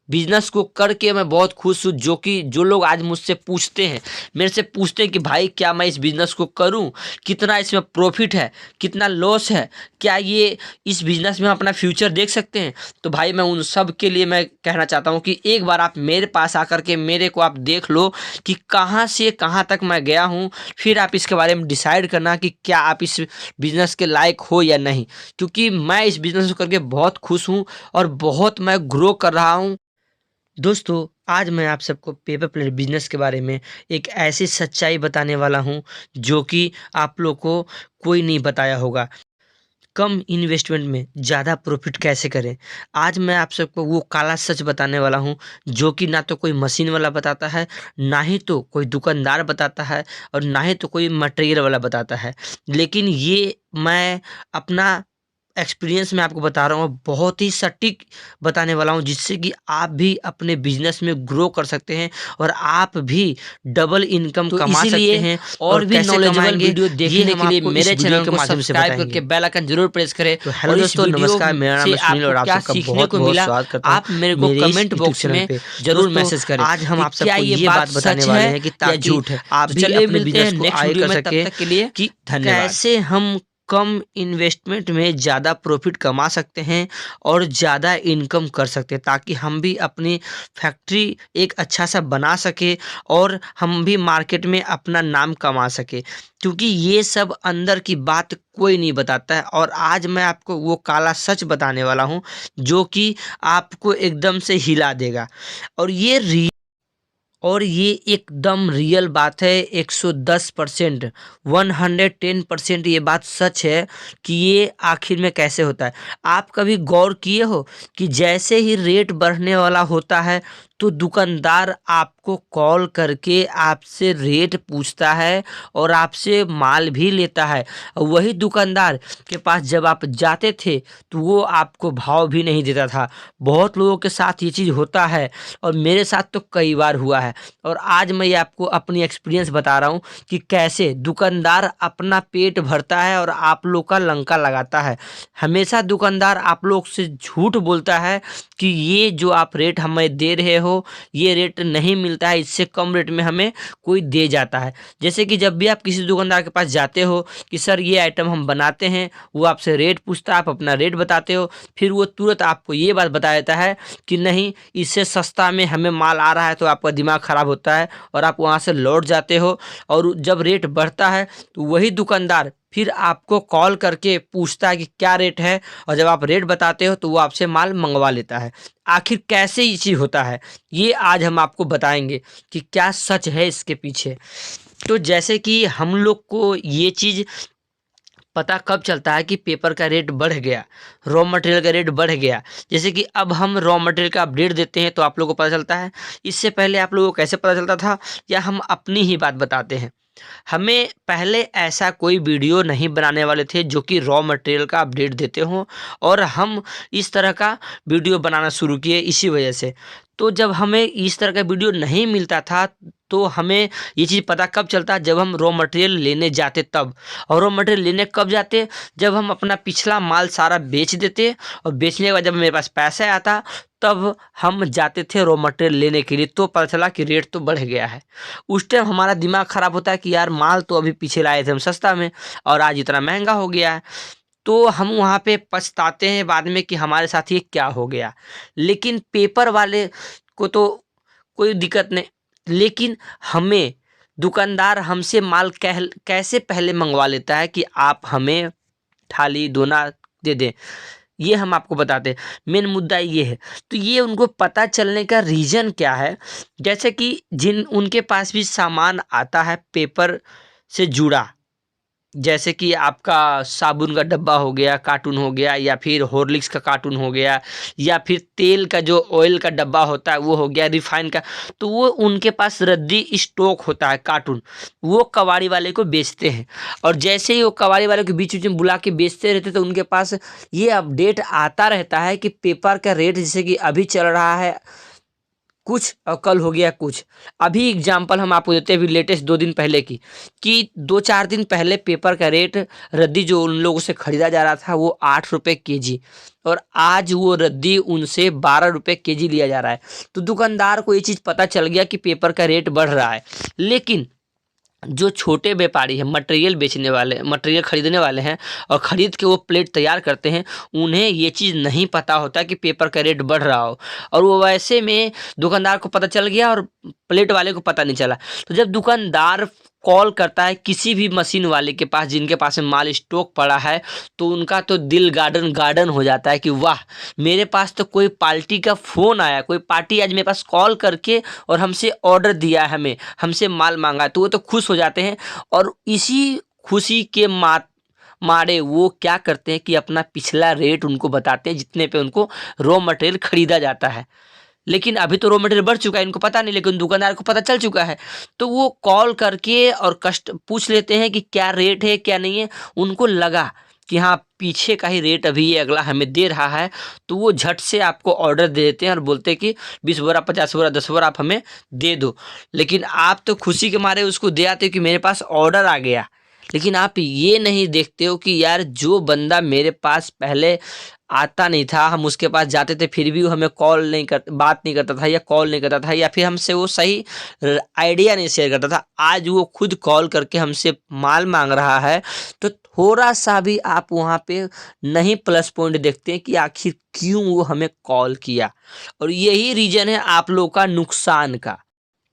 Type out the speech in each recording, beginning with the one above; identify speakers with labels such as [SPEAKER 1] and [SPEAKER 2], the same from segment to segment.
[SPEAKER 1] Business को करके मैं बहुत खुश हूँ। जो लोग आज मुझसे पूछते हैं, मेरे से पूछते हैं कि भाई क्या मैं इस बिजनेस को करूँ, कितना इसमें प्रॉफिट है, कितना लॉस है, क्या ये इस बिजनेस में हम अपना फ्यूचर देख सकते हैं, तो भाई मैं उन सब के लिए मैं कहना चाहता हूँ कि एक बार आप मेरे पास आकर के मेरे को आप देख लो कि कहाँ से कहाँ तक मैं गया हूँ। फिर आप इसके बारे में डिसाइड करना कि क्या आप इस बिजनेस के लायक हो या नहीं, क्योंकि मैं इस बिजनेस को करके बहुत खुश हूँ और बहुत मैं ग्रो कर रहा हूँ। दोस्तों, आज मैं आप सबको पेपर प्लेट बिजनेस के बारे में एक ऐसी सच्चाई बताने वाला हूँ जो कि आप लोग को कोई नहीं बताया होगा। कम इन्वेस्टमेंट में ज़्यादा प्रॉफिट कैसे करें, आज मैं आप सबको वो काला सच बताने वाला हूँ जो कि ना तो कोई मशीन वाला बताता है, ना ही तो कोई दुकानदार बताता है, और ना ही तो कोई मटेरियल वाला बताता है। लेकिन ये मैं अपना एक्सपीरियंस में आपको बता रहा हूँ, बहुत ही सटीक बताने वाला हूँ, जिससे कि आप भी अपने बिजनेस में ग्रो कर सकते हैं और आप भी डबल इनकम कमा सकते हैं। और भी नॉलेजेबल वीडियो देखने के लिए मेरे चैनल को सब्सक्राइब करके बेल आइकन जरूर प्रेस करें।
[SPEAKER 2] तो हेलो
[SPEAKER 1] और इस
[SPEAKER 2] दोस्तों,
[SPEAKER 1] वीडियो
[SPEAKER 2] नमस्कार। मेरा नाम
[SPEAKER 1] से
[SPEAKER 2] है सुनील और
[SPEAKER 1] आपको
[SPEAKER 2] आप
[SPEAKER 1] क्या
[SPEAKER 2] सबका
[SPEAKER 1] सीखने
[SPEAKER 2] बहुत
[SPEAKER 1] को
[SPEAKER 2] बहुत
[SPEAKER 1] मिला,
[SPEAKER 2] स्वागत करता हूँ
[SPEAKER 1] आप मेरे को
[SPEAKER 2] मेरे इस
[SPEAKER 1] कमेंट
[SPEAKER 2] यूट्यूब
[SPEAKER 1] बॉक्स
[SPEAKER 2] चैनल
[SPEAKER 1] में
[SPEAKER 2] पे।
[SPEAKER 1] जरूर
[SPEAKER 2] दोस्तों,
[SPEAKER 1] मैसेज करें
[SPEAKER 2] आज हम
[SPEAKER 1] कि
[SPEAKER 2] आप
[SPEAKER 1] क्या
[SPEAKER 2] सबको
[SPEAKER 1] ये
[SPEAKER 2] ये
[SPEAKER 1] बात
[SPEAKER 2] बात बताने
[SPEAKER 1] सच
[SPEAKER 2] वाले
[SPEAKER 1] है
[SPEAKER 2] हैं कि
[SPEAKER 1] या
[SPEAKER 2] ताकि
[SPEAKER 1] झूठ है।
[SPEAKER 2] आप
[SPEAKER 1] तो
[SPEAKER 2] भी
[SPEAKER 1] चलिए
[SPEAKER 2] अपने
[SPEAKER 1] मिलते हैं
[SPEAKER 2] बिजनेस को
[SPEAKER 1] नेक्स्ट
[SPEAKER 2] आगे
[SPEAKER 1] वीडियो
[SPEAKER 2] कर
[SPEAKER 1] में, तब
[SPEAKER 2] सके
[SPEAKER 1] तक के लिए
[SPEAKER 2] कि
[SPEAKER 1] धन्यवाद।
[SPEAKER 2] कैसे हम कम इन्वेस्टमेंट में ज़्यादा प्रॉफिट कमा सकते हैं और ज़्यादा इनकम कर सकते हैं, ताकि हम भी अपनी फैक्ट्री एक अच्छा सा बना सके और हम भी मार्केट में अपना नाम कमा सके, क्योंकि ये सब अंदर की बात कोई नहीं बताता है। और आज मैं आपको वो काला सच बताने वाला हूँ जो कि आपको एकदम से हिला देगा। और ये एकदम रियल बात है, 110%, 110% ये बात सच है कि ये आखिर में कैसे होता है। आप कभी गौर किए हो कि जैसे ही रेट बढ़ने वाला होता है तो दुकानदार आपको कॉल करके आपसे रेट पूछता है और आपसे माल भी लेता है। वही दुकानदार के पास जब आप जाते थे तो वो आपको भाव भी नहीं देता था। बहुत लोगों के साथ ये चीज़ होता है और मेरे साथ तो कई बार हुआ है। और आज मैं ये आपको अपनी एक्सपीरियंस बता रहा हूँ कि कैसे दुकानदार अपना पेट भरता है और आप लोग का लंका लगाता है। हमेशा दुकानदार आप लोग से झूठ बोलता है कि ये जो आप रेट हमें दे रहे हो ये रेट नहीं मिलता है, इससे कम रेट में हमें कोई दे जाता है। जैसे कि जब भी आप किसी दुकानदार के पास जाते हो कि सर ये आइटम हम बनाते हैं, वो आपसे रेट पूछता है, आप अपना रेट बताते हो, फिर वो तुरंत आपको ये बात बता देता है कि नहीं इससे सस्ता में हमें माल आ रहा है, तो आपका दिमाग ख़राब होता है और आप वहाँ से लौट जाते हो। और जब रेट बढ़ता है तो वही दुकानदार फिर आपको कॉल करके पूछता है कि क्या रेट है, और जब आप रेट बताते हो तो वो आपसे माल मंगवा लेता है। आखिर कैसे ये चीज़ होता है, ये आज हम आपको बताएंगे कि क्या सच है इसके पीछे। तो जैसे कि हम लोग को ये चीज़ पता कब चलता है कि पेपर का रेट बढ़ गया, रॉ मटेरियल का रेट बढ़ गया। जैसे कि अब हम रॉ मटेरियल का अपडेट देते हैं तो आप लोगों को पता चलता है। इससे पहले आप लोगों को कैसे पता चलता था, या हम अपनी ही बात बताते हैं। हमें पहले ऐसा कोई वीडियो नहीं बनाने वाले थे जो कि रॉ मटेरियल का अपडेट देते हों, और हम इस तरह का वीडियो बनाना शुरू किए इसी वजह से। तो जब हमें इस तरह का वीडियो नहीं मिलता था तो हमें ये चीज़ पता कब चलता, जब हम रॉ मटेरियल लेने जाते तब। और रॉ मटेरियल लेने कब जाते, जब हम अपना पिछला माल सारा बेच देते, और बेचने के बाद जब मेरे पास पैसा आता तब हम जाते थे रॉ मटेरियल लेने के लिए। तो पता चला कि रेट तो बढ़ गया है। उस टाइम हमारा दिमाग ख़राब होता है कि यार माल तो अभी पीछे लाए थे हम सस्ता में और आज इतना महंगा हो गया है। तो हम वहाँ पे पछताते हैं बाद में कि हमारे साथ ये क्या हो गया। लेकिन पेपर वाले को तो कोई दिक्कत नहीं, लेकिन हमें दुकानदार हमसे माल कैसे पहले मंगवा लेता है कि आप हमें थाली दोना दे दें, ये हम आपको बताते हैं। मेन मुद्दा ये है। तो ये उनको पता चलने का रीज़न क्या है, जैसे कि जिन उनके पास भी सामान आता है पेपर से जुड़ा, जैसे कि आपका साबुन का डब्बा हो गया, कार्टून हो गया, या फिर हॉर्लिक्स का कार्टून हो गया, या फिर तेल का जो ऑयल का डब्बा होता है वो हो गया, रिफाइन का, तो वो उनके पास रद्दी स्टॉक होता है कार्टून, वो कबाड़ी वाले को बेचते हैं। और जैसे ही वो कबाड़ी वाले को बीच बीच में बुला के बेचते रहते तो उनके पास ये अपडेट आता रहता है कि पेपर का रेट जैसे कि अभी चल रहा है
[SPEAKER 1] कुछ और कल हो गया कुछ। अभी एग्जाम्पल हम आपको देते हैं, अभी लेटेस्ट 2 दिन पहले की, कि 2-4 दिन पहले पेपर का रेट, रद्दी जो उन लोगों से खरीदा जा रहा था वो 8 रुपये केजी, और आज वो रद्दी उनसे 12 रुपये केजी लिया जा रहा है। तो दुकानदार को ये चीज़ पता चल गया कि पेपर का रेट बढ़ रहा है। लेकिन जो छोटे व्यापारी हैं, मटेरियल बेचने वाले, मटेरियल खरीदने वाले हैं और ख़रीद के वो प्लेट तैयार करते हैं, उन्हें ये चीज़ नहीं पता होता कि पेपर का रेट बढ़ रहा हो, और वो वैसे में दुकानदार को पता चल गया और प्लेट वाले को पता नहीं चला। तो जब दुकानदार कॉल करता है किसी भी मशीन वाले के पास जिनके पास में माल स्टॉक पड़ा है, तो उनका तो दिल गार्डन गार्डन हो जाता है कि वाह, मेरे पास तो कोई पार्टी का फ़ोन आया, कोई पार्टी आज मेरे पास कॉल करके और हमसे ऑर्डर दिया है, हमें हमसे माल मांगा है। तो वो तो खुश हो जाते हैं, और इसी खुशी के मारे वो क्या करते हैं कि अपना पिछला रेट उनको बताते हैं जितने पे उनको रॉ मटेरियल खरीदा जाता है। लेकिन अभी तो रॉ मटेरियल बढ़ चुका है, इनको पता नहीं, लेकिन दुकानदार को पता चल चुका है। तो वो कॉल करके और कस्ट पूछ लेते हैं कि क्या रेट है क्या नहीं है। उनको लगा कि हाँ, पीछे का ही रेट अभी ये अगला हमें दे रहा है, तो वो झट से आपको ऑर्डर दे देते हैं और बोलते हैं कि 20 बोरा, 50 बोरा, 10 बोरा आप हमें दे दो। लेकिन आप तो खुशी के मारे उसको दे आते हो कि मेरे पास ऑर्डर आ गया। लेकिन आप ये नहीं देखते हो कि यार, जो बंदा मेरे पास पहले आता नहीं था, हम उसके पास जाते थे फिर भी वो हमें बात नहीं करता था, या कॉल नहीं करता था, या फिर हमसे वो सही आइडिया नहीं शेयर करता था, आज वो खुद कॉल करके हमसे माल मांग रहा है। तो थोड़ा सा भी आप वहाँ पे नहीं प्लस पॉइंट देखते हैं कि आखिर क्यों वो हमें कॉल किया। और यही रीज़न है आप लोगों का नुकसान का।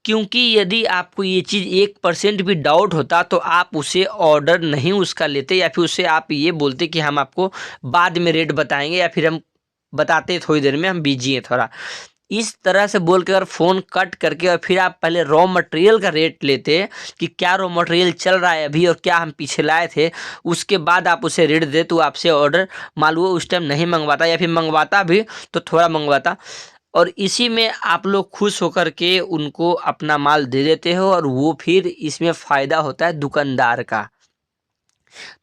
[SPEAKER 1] क्योंकि यदि आपको ये चीज़ 1% भी डाउट होता तो आप उसे ऑर्डर नहीं उसका लेते, या फिर उसे आप ये बोलते कि हम आपको बाद में रेट बताएंगे, या फिर हम बताते थोड़ी देर में, हम बिजी हैं थोड़ा। इस तरह से बोल के अगर फ़ोन कट करके और फिर आप पहले रॉ मटेरियल का रेट लेते कि क्या रॉ मटेरियल चल रहा है अभी और क्या हम पीछे लाए थे, उसके बाद आप उसे रेट दे, तो आपसे ऑर्डर मालूम उस टाइम नहीं मंगवाता, या फिर मंगवाता भी तो थोड़ा मंगवाता। और इसी में आप लोग खुश होकर के उनको अपना माल दे देते हो, और वो फिर इसमें फ़ायदा होता है दुकानदार का।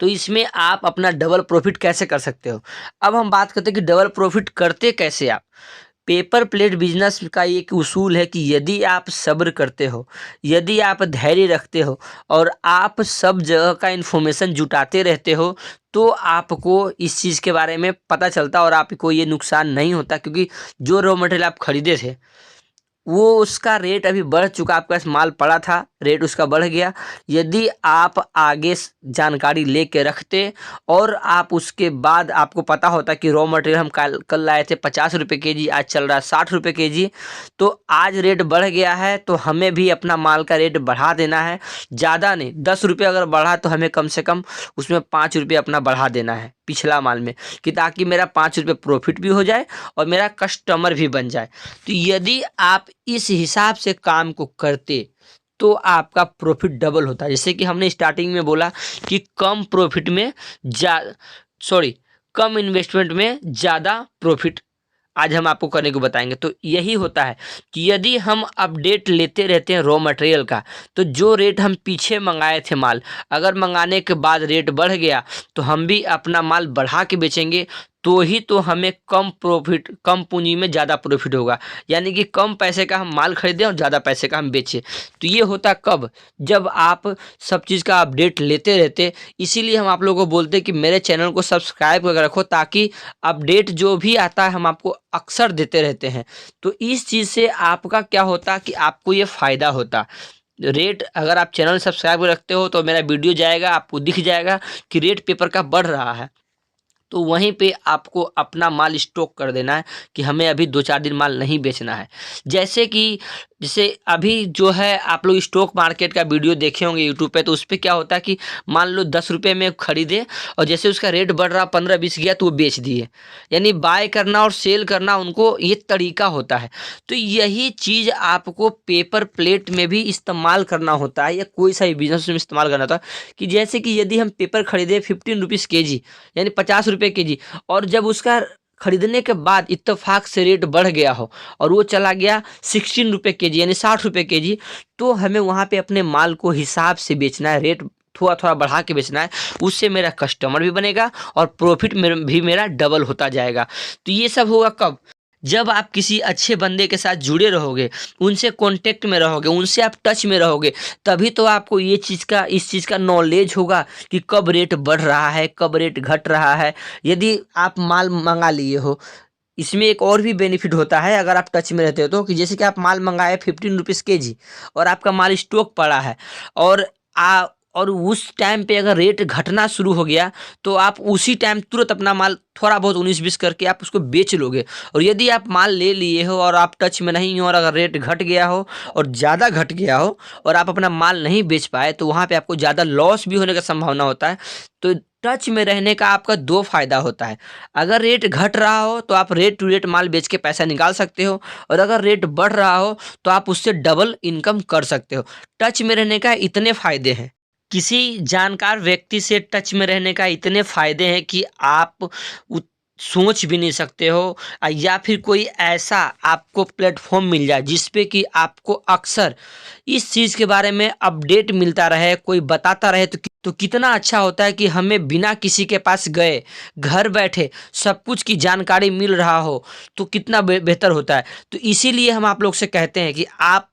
[SPEAKER 1] तो इसमें आप अपना डबल प्रॉफिट कैसे कर सकते हो। अब हम बात करते हैं कि डबल प्रॉफिट करते कैसे आप। पेपर प्लेट बिजनेस का एक उसूल है कि यदि आप सब्र करते हो, यदि आप धैर्य रखते हो और आप सब जगह का इन्फॉर्मेशन जुटाते रहते हो, तो आपको इस चीज़ के बारे में पता चलता और आपको ये नुकसान नहीं होता। क्योंकि जो रॉ मटेरियल आप खरीदे थे वो उसका रेट अभी बढ़ चुका, आपके पास माल पड़ा था, रेट उसका बढ़ गया। यदि आप आगे जानकारी लेके रखते और आप उसके बाद आपको पता होता कि रॉ मटेरियल हम कल लाए थे 50 रुपये केजी, आज चल रहा है 60 रुपये केजी, तो आज रेट बढ़ गया है तो हमें भी अपना माल का रेट बढ़ा देना है। ज़्यादा नहीं, 10 रुपये अगर बढ़ा तो हमें कम से कम उसमें 5 रुपये अपना बढ़ा देना है पिछला माल में, कि ताकि मेरा 5 रुपये प्रॉफिट भी हो जाए और मेरा कस्टमर भी बन जाए। तो यदि आप इस हिसाब से काम को करते तो आपका प्रॉफिट डबल होता है। जैसे कि हमने स्टार्टिंग में बोला कि कम इन्वेस्टमेंट में ज़्यादा प्रॉफिट आज हम आपको करने को बताएंगे। तो यही होता है कि यदि हम अपडेट लेते रहते हैं रॉ मटेरियल का, तो जो रेट हम पीछे मंगाए थे माल, अगर मंगाने के बाद रेट बढ़ गया तो हम भी अपना माल बढ़ा के बेचेंगे, तो ही तो हमें कम पूंजी में ज़्यादा प्रॉफिट होगा। यानी कि कम पैसे का हम माल खरीदें और ज़्यादा पैसे का हम बेचें। तो ये होता कब, जब आप सब चीज़ का अपडेट लेते रहते। इसीलिए हम आप लोगों को बोलते हैं कि मेरे चैनल को सब्सक्राइब करके रखो, ताकि अपडेट जो भी आता है हम आपको अक्सर देते रहते हैं। तो इस चीज़ से आपका क्या होता कि आपको ये फ़ायदा होता। रेट अगर आप चैनल सब्सक्राइब रखते हो तो मेरा वीडियो जाएगा, आपको दिख जाएगा कि रेट पेपर का बढ़ रहा है, तो वहीं पे आपको अपना माल स्टॉक कर देना है कि हमें अभी 2-4 दिन माल नहीं बेचना है। जैसे अभी जो है, आप लोग स्टॉक मार्केट का वीडियो देखे होंगे यूट्यूब पे, तो उस पर क्या होता है कि मान लो 10 रुपये में खरीदे और जैसे उसका रेट बढ़ रहा 15-20 गया तो वो बेच दिए। यानी बाय करना और सेल करना उनको ये तरीका होता है। तो यही चीज़ आपको पेपर प्लेट में भी इस्तेमाल करना होता है, या कोई सा भी बिजनेस में इस्तेमाल करना होता है। कि जैसे कि यदि हम पेपर खरीदे 15 रुपीज़ केजी, यानी 50 रुपये केजी, और जब उसका खरीदने के बाद इत्तेफाक से रेट बढ़ गया हो और वो चला गया 16 रुपये केजी, यानी 60 रुपये केजी, तो हमें वहाँ पे अपने माल को हिसाब से बेचना है, रेट थोड़ा थोड़ा बढ़ा के बेचना है। उससे मेरा कस्टमर भी बनेगा और प्रॉफिट भी मेरा डबल होता जाएगा। तो ये सब होगा कब, जब आप किसी अच्छे बंदे के साथ जुड़े रहोगे, उनसे कांटेक्ट में रहोगे, उनसे आप टच में रहोगे, तभी तो आपको इस चीज़ का नॉलेज होगा कि कब रेट बढ़ रहा है, कब रेट घट रहा है। यदि आप माल मंगा लिए हो, इसमें एक और भी बेनिफिट होता है अगर आप टच में रहते हो तो, कि जैसे कि आप माल मंगाए 15 रुपीज़ केजी और आपका माल स्टॉक पड़ा है, और आ और उस टाइम पे अगर रेट घटना शुरू हो गया तो आप उसी टाइम तुरंत अपना माल थोड़ा बहुत 19-20 करके आप उसको बेच लोगे। और यदि आप माल ले लिए हो और आप टच में नहीं हो, और अगर रेट घट गया हो और ज़्यादा घट गया हो और आप अपना माल नहीं बेच पाए, तो वहाँ पे आपको ज़्यादा लॉस भी होने का संभावना होता है। तो टच में रहने का आपका दो फायदा होता है। अगर रेट घट रहा हो तो आप रेट टू रेट माल बेच के पैसा निकाल सकते हो, और अगर रेट बढ़ रहा हो तो आप उससे डबल इनकम कर सकते हो। टच में रहने का इतने फायदे हैं, किसी जानकार व्यक्ति से टच में रहने का इतने फायदे हैं कि आप सोच भी नहीं सकते हो। या फिर कोई ऐसा आपको प्लेटफॉर्म मिल जाए जिस पे कि आपको अक्सर इस चीज़ के बारे में अपडेट मिलता रहे, कोई बताता रहे, तो कितना अच्छा होता है कि हमें बिना किसी के पास गए घर बैठे सब कुछ की जानकारी मिल रहा हो, तो कितना बेहतर होता है। तो इसीलिए हम आप लोग से कहते हैं कि आप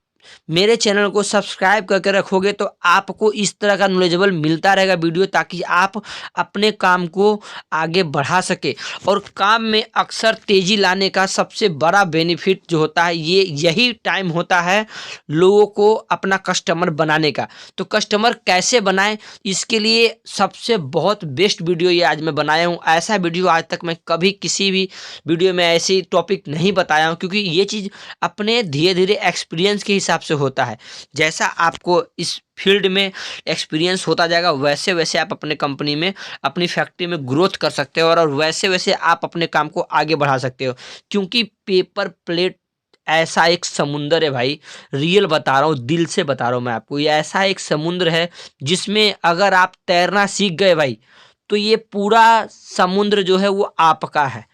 [SPEAKER 1] मेरे चैनल को सब्सक्राइब करके रखोगे तो आपको इस तरह का नॉलेजेबल मिलता रहेगा वीडियो, ताकि आप अपने काम को आगे बढ़ा सके। और काम में अक्सर तेज़ी लाने का सबसे बड़ा बेनिफिट जो होता है, ये यही टाइम होता है लोगों को अपना कस्टमर बनाने का। तो कस्टमर कैसे बनाएं, इसके लिए सबसे बहुत बेस्ट वीडियो ये आज मैं बनाया हूँ। ऐसा वीडियो आज तक मैं कभी किसी भी वीडियो में ऐसी टॉपिक नहीं बताया हूँ, क्योंकि ये चीज़ अपने धीरे धीरे एक्सपीरियंस के हिसाब से होता है। जैसा आपको इस फील्ड में एक्सपीरियंस होता जाएगा, वैसे वैसे आप अपने कंपनी में, अपनी फैक्ट्री में ग्रोथ कर सकते हो, और वैसे वैसे आप अपने काम को आगे बढ़ा सकते हो। क्योंकि पेपर प्लेट ऐसा एक समुंदर है भाई, रियल बता रहा हूँ, दिल से बता रहा हूँ मैं आपको, ये ऐसा एक समुद्र है जिसमें अगर आप तैरना सीख गए भाई, तो ये पूरा समुद्र जो है वो आपका है।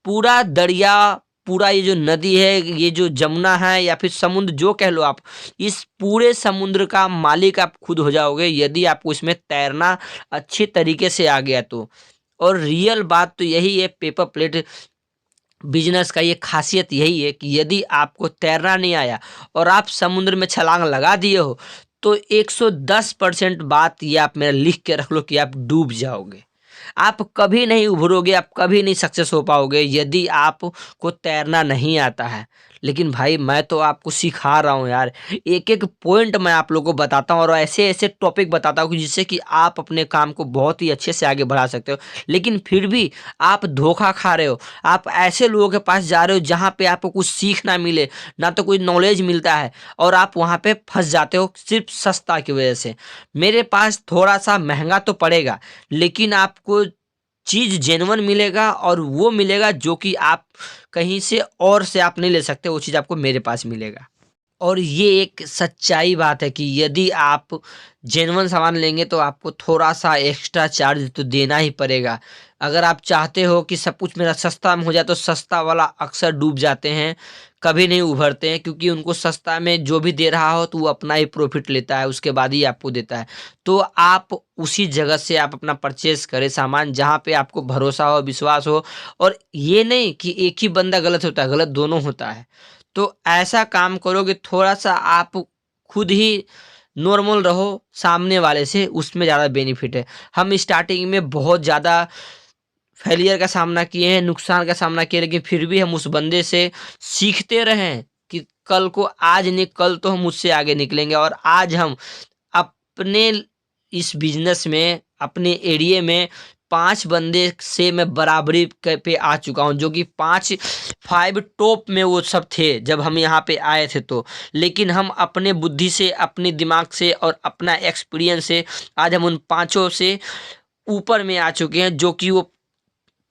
[SPEAKER 1] पूरा दरिया, पूरा ये जो नदी है, ये जो जमुना है, या फिर समुद्र जो कह लो आप, इस पूरे समुद्र का मालिक आप खुद हो जाओगे यदि आपको इसमें तैरना अच्छे तरीके से आ गया तो। और रियल बात तो यही है, पेपर प्लेट बिजनेस का ये खासियत यही है कि यदि आपको तैरना नहीं आया और आप समुद्र में छलांग लगा दिए हो, तो 110% बात ये आप मेरा लिख के रख लो कि आप डूब जाओगे। आप कभी नहीं उभरोगे, आप कभी नहीं सक्सेस हो पाओगे यदि आपको तैरना नहीं आता है। लेकिन भाई मैं तो आपको सिखा रहा हूँ यार, एक एक पॉइंट मैं आप लोगों को बताता हूँ, और ऐसे ऐसे टॉपिक बताता हूँ कि जिससे कि आप अपने काम को बहुत ही अच्छे से आगे बढ़ा सकते हो। लेकिन फिर भी आप धोखा खा रहे हो, आप ऐसे लोगों के पास जा रहे हो जहाँ पे आपको कुछ सीख ना मिले, ना तो कोई नॉलेज मिलता है, और आप वहाँ पे फंस जाते हो सिर्फ सस्ता की वजह से। मेरे पास थोड़ा सा महंगा तो पड़ेगा, लेकिन आपको चीज़ जेन्युइन मिलेगा, और वो मिलेगा जो कि आप कहीं से और से आप नहीं ले सकते, वो चीज़ आपको मेरे पास मिलेगा। और ये एक सच्चाई बात है कि यदि आप जेन्युइन सामान लेंगे तो आपको थोड़ा सा एक्स्ट्रा चार्ज तो देना ही पड़ेगा। अगर आप चाहते हो कि सब कुछ मेरा सस्ता में हो जाए, तो सस्ता वाला अक्सर डूब जाते हैं, कभी नहीं उभरते हैं, क्योंकि उनको सस्ता में जो भी दे रहा हो तो वो अपना ही प्रॉफिट लेता है, उसके बाद ही आपको देता है। तो आप उसी जगह से आप अपना परचेज करें सामान जहाँ पे आपको भरोसा हो, विश्वास हो। और ये नहीं कि एक ही बंदा गलत होता है, गलत दोनों होता है। तो ऐसा काम करोगे, थोड़ा सा आप खुद ही नॉर्मल रहो सामने वाले से, उसमें ज़्यादा बेनिफिट है। हम स्टार्टिंग में बहुत ज़्यादा फेलियर का सामना किए हैं, नुकसान का सामना किए, लेकिन फिर भी हम उस बंदे से सीखते रहें कि कल को, आज नहीं कल तो हम उससे आगे निकलेंगे। और आज हम अपने इस बिजनेस में, अपने एरिया में 5 बंदे से मैं बराबरी पे आ चुका हूँ, जो कि 5 टॉप में वो सब थे जब हम यहाँ पे आए थे। तो लेकिन हम अपने बुद्धि से, अपने दिमाग से और अपना एक्सपीरियंस से आज हम उन 5 से ऊपर में आ चुके हैं, जो कि वो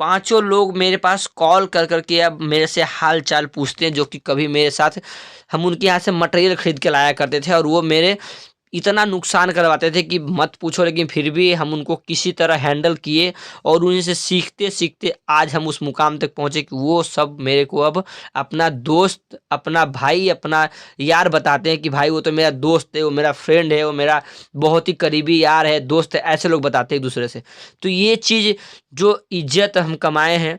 [SPEAKER 1] 5 लोग मेरे पास कॉल कर करके अब मेरे से हाल चाल पूछते हैं। जो कि कभी मेरे साथ, हम उनके यहाँ से मटेरियल खरीद के लाया करते थे, और वो मेरे इतना नुकसान करवाते थे कि मत पूछो। लेकिन फिर भी हम उनको किसी तरह हैंडल किए, और उन्हीं से सीखते सीखते आज हम उस मुकाम तक पहुँचे कि वो सब मेरे को अब अपना दोस्त, अपना भाई, अपना यार बताते हैं कि भाई वो तो मेरा दोस्त है, वो मेरा फ्रेंड है, वो मेरा बहुत ही करीबी यार है, दोस्त है, ऐसे लोग बताते हैं एक दूसरे से। तो ये चीज़ जो इज्जत हम कमाए हैं,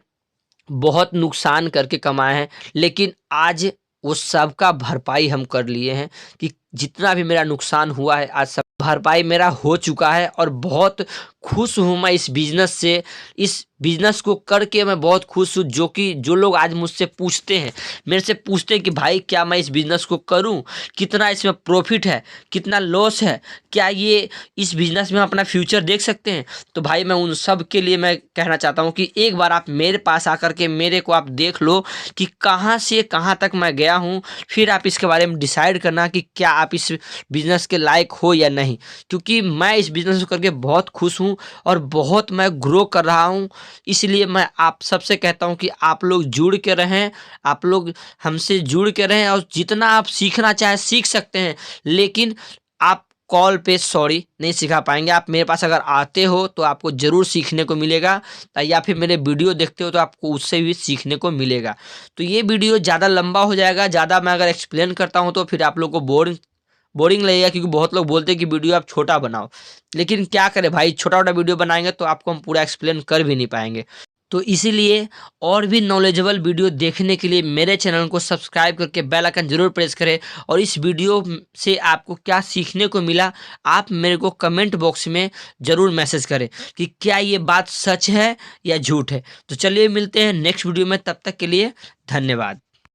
[SPEAKER 1] बहुत नुकसान करके कमाए हैं, लेकिन आज वो सब का भरपाई हम कर लिए हैं कि जितना भी मेरा नुकसान हुआ है आज सब भरपाई मेरा हो चुका है और बहुत खुश हूँ मैं इस बिज़नेस से। इस बिज़नेस को करके मैं बहुत खुश हूँ। जो लोग आज मुझसे पूछते हैं, मेरे से पूछते हैं कि भाई क्या मैं इस बिज़नेस को करूँ, कितना इसमें प्रॉफिट है, कितना लॉस है, क्या ये इस बिज़नेस में हम अपना फ्यूचर देख सकते हैं। तो भाई मैं उन सब के लिए मैं कहना चाहता हूँ कि एक बार आप मेरे पास आकर के मेरे को आप देख लो कि कहाँ से कहाँ तक मैं गया हूँ, फिर आप इसके बारे में डिसाइड करना कि क्या आप इस बिज़नेस के लायक हो या नहीं। क्योंकि मैं इस बिज़नेस को करके बहुत खुश हूँ और बहुत मैं ग्रो कर रहा हूँ। इसलिए मैं आप सबसे कहता हूँ कि आप लोग जुड़ के रहें, आप लोग हमसे जुड़ के रहें और जितना आप सीखना चाहें सीख सकते हैं, लेकिन आप कॉल पे सॉरी नहीं सिखा पाएंगे। आप मेरे पास अगर आते हो तो आपको ज़रूर सीखने को मिलेगा, या फिर मेरे वीडियो देखते हो तो आपको उससे भी सीखने को मिलेगा। तो ये वीडियो ज़्यादा लंबा हो जाएगा, ज़्यादा मैं अगर एक्सप्लेन करता हूँ तो फिर आप लोग को बोरिंग लगेगा, क्योंकि बहुत लोग बोलते हैं कि वीडियो आप छोटा बनाओ, लेकिन क्या करें भाई, छोटा वीडियो बनाएंगे तो आपको हम पूरा एक्सप्लेन कर भी नहीं पाएंगे। तो इसीलिए और भी नॉलेजेबल वीडियो देखने के लिए मेरे चैनल को सब्सक्राइब करके बेल आइकन जरूर प्रेस करें। और इस वीडियो से आपको क्या सीखने को मिला आप मेरे को कमेंट बॉक्स में ज़रूर मैसेज करें कि क्या ये बात सच है या झूठ है। तो चलिए मिलते हैं नेक्स्ट वीडियो में, तब तक के लिए धन्यवाद।